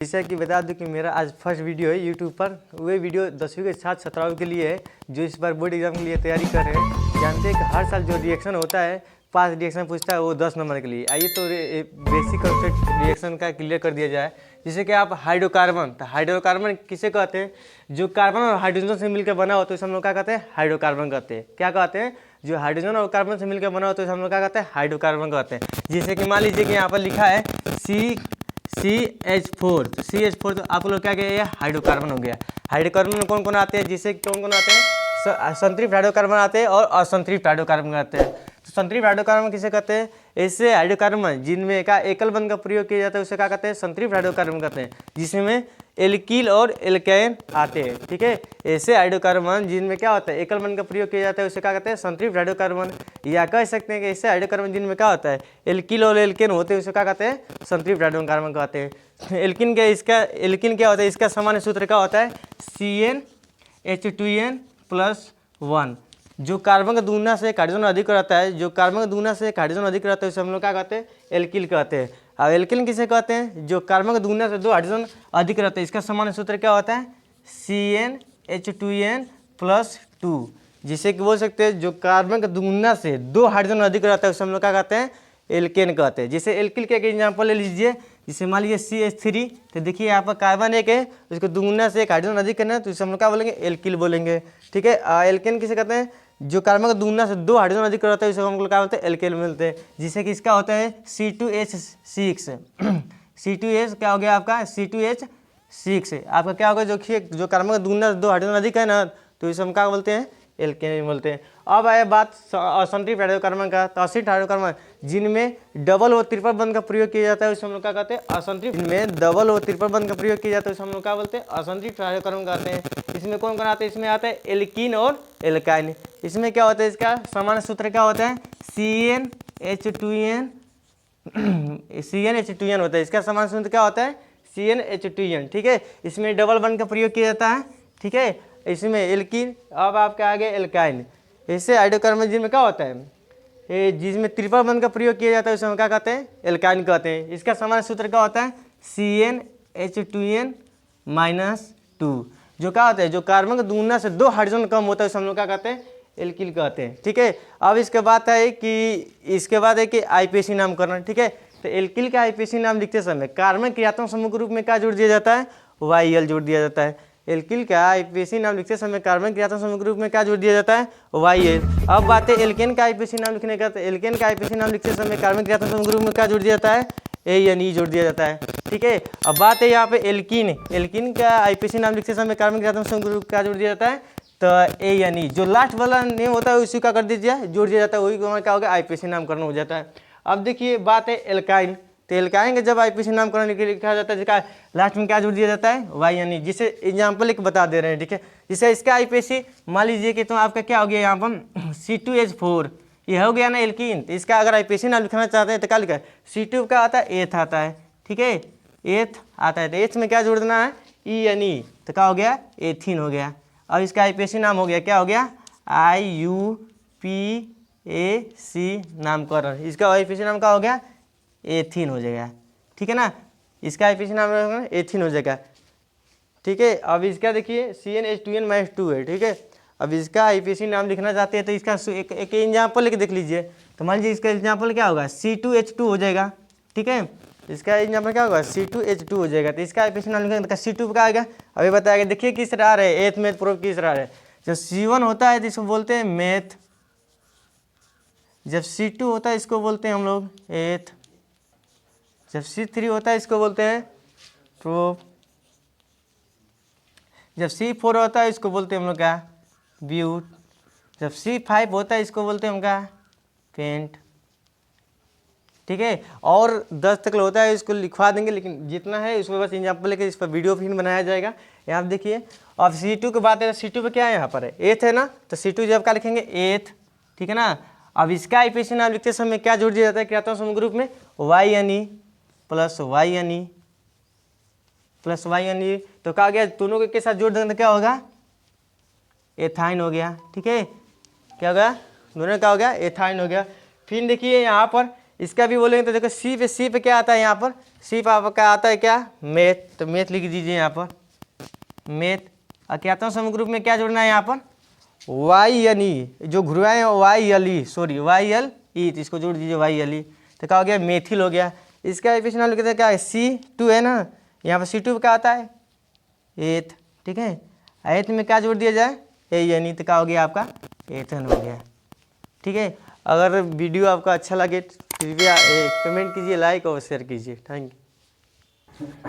जैसा कि बता दूं कि मेरा आज फर्स्ट वीडियो है यूट्यूब पर। वही वीडियो 10वीं के साथ 17वीं के लिए है जो इस बार बोर्ड एग्जाम के लिए तैयारी कर रहे हैं। जानते हैं कि हर साल जो रिएक्शन होता है 5 रिएक्शन पूछता है वो 10 नंबर के लिए। आइए तो बेसिक कॉन्सेप्ट रिएक्शन का क्लियर कर दिया जाए। जैसे कि आप हाइड्रोकार्बन, तो हाइड्रोकार्बन किसे कहते हैं? जो कार्बन और हाइड्रोजन से मिलकर बना हो तो इसे हम लोग क्या कहते हैं? हाइड्रोकार्बन कहते हैं। क्या कहते हैं? जो हाइड्रोजन और कार्बन से मिलकर बना हो तो इसे हम लोग क्या कहते हैं? हाइड्रोकार्बन कहते हैं। जैसे कि मान लीजिए कि यहाँ पर लिखा है CH4, तो CH4 तो आप लोग क्या कहें? ये हाइड्रोकार्बन हो गया। हाइड्रोकार्बन में कौन कौन आते हैं? जिससे कौन कौन आते हैं? संतृप्त हाइड्रोकार्बन आते हैं और असंतृप्त हाइड्रोकार्बन आते हैं। तो संतृप्त हाइड्रोकार्बन किसे कहते हैं? ऐसे हाइड्रोकार्बन जिनमें का एकल बंध का प्रयोग किया जाता है उसे क्या कहते हैं? संतृप्त हाइड्रोकार्बन कहते हैं, जिसमें एल्किल और एल्केन आते हैं। ठीक है, ऐसे हाइड्रोकार्बन जिनमें क्या होता है? एकल बंध का प्रयोग किया जाता है उसे क्या कहते हैं? संतृप्त हाइड्रोकार्बन। या कह सकते हैं कि ऐसे हाइड्रोकार्बन जिनमें क्या होता है? एल्किल और एल्केन होते हैं उसे क्या कहते हैं? संतृप्त हाइड्रोकार्बन कहते हैं। एल्किन क्या होता है? इसका सामान्य सूत्र क्या होता है? CnH2n+1। जो कार्बन का दुगुना से एक हाइड्रोजन अधिक रहता है, जो कार्बन का दुगुना से एक हाइड्रोजन अधिक रहता है उसे हम लोग क्या कहते हैं? एल्किल कहते हैं। अब एल्किन किसे कहते हैं? जो कार्बन का दुगुना से 2 हाइड्रोजन अधिक रहता है। इसका सामान्य सूत्र क्या होता है? CnH2n+2। जिसे कि बोल सकते हैं जो कार्बन का दुगुना से 2 हाइड्रोजन अधिक रहता है उसे हम लोग क्या कहते हैं? एल्केन कहते हैं। जैसे एल्किल के एग्जाम्पल ले लीजिए, जैसे मान लीजिए CH3, तो देखिए यहाँ पर कार्बन एक है, उसको दुगुना से एक हाइड्रोजन अधिक करना है तो इसे हम लोग क्या बोलेंगे? एल्किल बोलेंगे। ठीक है, एल्केन किसे कहते हैं? जो कार्बन का दुगुना से 2 हाइड्रोजन अधिक रहता है उसे हम लोग क्या बोलते हैं? एल्केन मिलते हैं। जिससे कि इसका होता है C2H6। C2H क्या हो गया आपका? C2H6 आपका क्या होगा? जो कार्बन का दुगुना से 2 हाइड्रोजन अधिक है ना, तो इसे हम क्या बोलते हैं? एल्केन बोलते हैं। अब आए बात असंतृप्त हाइड्रोकार्बन का। तो असंतृप्त हाइड्रोकार्बन जिनमें डबल और ट्रिपल बंध का प्रयोग किया जाता है उसे हम लोग क्या कहते हैं? असंतृप्त। जिनमें डबल और ट्रिपल बंध का प्रयोग किया जाता है उसे हम लोग क्या बोलते हैं? असंतृप्त हाइड्रोकार्बन कहते हैं। इसमें कौन कौन आते हैं? इसमें आता है एल्कीन और एल्काइन। इसमें क्या होता है? इसका सामान्य सूत्र क्या होता है? CnH2n होता है। इसका सामान्य सूत्र क्या होता है? CnH2n। ठीक है, इसमें डबल बंध का प्रयोग किया जाता है। ठीक है, इसमें एल्कीन। अब आपके आगे एल्काइन। ऐसे हाइड्रोकार्बन जिनमें क्या होता है? जिसमें ट्रिपल बंध का प्रयोग किया जाता है उसे हम क्या कहते हैं? एल्काइन कहते हैं। इसका सामान्य सूत्र क्या होता है? CnH2n-2। जो क्या होता है? जो कार्बन का दुगुना से 2 हाइड्रोजन कम होता है उसे हम लोग क्या कहते हैं? एल्किल कहते हैं। ठीक है, अब इसके बाद है कि आईपीएसी नाम करना। ठीक है, तो एल्किल का आईपीएसी नाम लिखते समय कार्बन क्रियात्मक समूह के रूप में क्या जोड़ दिया जाता है? YL जोड़ दिया जाता है। एल्किल का आईपीएसी नाम लिखते समय कार्बन क्रियात्मक समूह के रूप में क्या जोड़ दिया जाता है? YL। अब बात है एल्केन का आईपीएसी नाम लिखने का। तो एल्केन का आईपीएसी नाम लिखते समय कार्बन क्रियात्मक समूह के रूप में क्या जोड़ दिया जाता है? ANE जोड़ दिया जाता है। ठीक है, अब बात है यहाँ पे एल्कीन का आईपीएसी नाम लिखते समय कार्बन क्रियात्मक समूह के रूप में क्या जोड़ दिया जाता है? तो ANE। जो लास्ट वाला नेम होता है उसी का कर दीजिए, जोड़ दिया जाता है, वही क्या हो गया? आईपीएसी नामकरण हो जाता है। अब देखिए बात है एल्काइन। तो एल्काइन के जब आईपीएसी नामकरण के लिए लिखा जाता है जिसका लास्ट में क्या जोड़ दिया जाता है? YNE। जिसे एग्जाम्पल एक बता दे रहे हैं। ठीक है, जिसे इसका आईपीएसी मान लीजिए कि तो आपका क्या हो गया यहाँ पर? C2H4 ये हो गया ना एल्कीन। तो इसका अगर आईपीएसी नाम लिखना चाहते हैं तो क्या लिखा है? C2 का आता है? एथ आता है। ठीक है, एथ आता है। तो एथ में क्या जोड़ देना है? ENE। तो क्या हो गया? एथीन हो गया। अब इसका आईपीएसी नाम हो गया, क्या हो गया? IUPAC नामकरण। इसका आईपीएसी नाम क्या हो गया? एथीन हो जाएगा। ठीक है ना, इसका आईपीएसी नाम एथीन हो जाएगा। ठीक है, अब इसका देखिए CnH2n-2 है। ठीक है, अब इसका आईपीएसी नाम लिखना चाहते हैं तो इसका एक एग्जाम्पल लेके देख लीजिए। तो मान लीजिए इसका एग्जाम्पल क्या होगा? C2H2 हो जाएगा। ठीक है, इसका एग्जाम्पल क्या होगा? C2H2 हो जाएगा। तो इसका आईपीएसी नाम लिखेंगे तो C2 का आएगा। अभी बताएगा, देखिए किस तरह है? एथ मैथ प्रूफ किस तरह है? जब C1 होता है तो इसको बोलते हैं मैथ, जब C2 होता है इसको बोलते हैं हम लोग एथ, जब C3 होता है इसको बोलते हैं प्रूफ, जब C4 होता है इसको बोलते हैं हम लोग क्या? ब्यूट, जब C5 होता है इसको बोलते हैं हम क्या? पेंट। ठीक है, और 10 तक होता है इसको लिखवा देंगे, लेकिन जितना है उसमें बस एग्जाम्पल लेके इस पर वीडियो फिर बनाया जाएगा। यहाँ देखिए, अब C2 की बात है, C2 पे क्या है? यहाँ पर है एथ है ना, तो C2 जब क्या लिखेंगे? एथ। ठीक है ना, अब इसका आईपीएसी नाम लिखते समय क्या जोड़ दिया जाता है क्रियात्मक समूह के रूप में? YNE plus YNE। तो क्या गया? दोनों के साथ जोड़ देंगे तो क्या होगा? एथाइन हो गया। ठीक है, क्या होगा? दोनों क्या हो गया? एथाइन हो गया। फिर देखिए यहाँ पर इसका भी बोलेंगे तो देखो सी पे क्या आता है? यहाँ पर सी पर आपका आता है क्या, मैथ, तो मैथ लिख दीजिए यहाँ पर मैथ। अज्ञातों समूह ग्रुप में क्या जोड़ना है यहाँ पर, वाई एन ई, जो घुरवाए हैं Y L E, sorry Y L E, तो इसको जोड़ दीजिए वाई एल ई, तो क्या हो गया, मेथिल हो गया। इसका एफिशिएंसी लिखते हैं क्या है, C2 है ना, यहाँ पर C2 क्या आता है, एथ, ठीक है। एथ में क्या जोड़ दिया जाए, ANE, तो क्या हो गया आपका, एथन हो गया, ठीक है। अगर वीडियो आपका अच्छा लगे कृपया कमेंट कीजिए, लाइक और शेयर कीजिए। Thank you.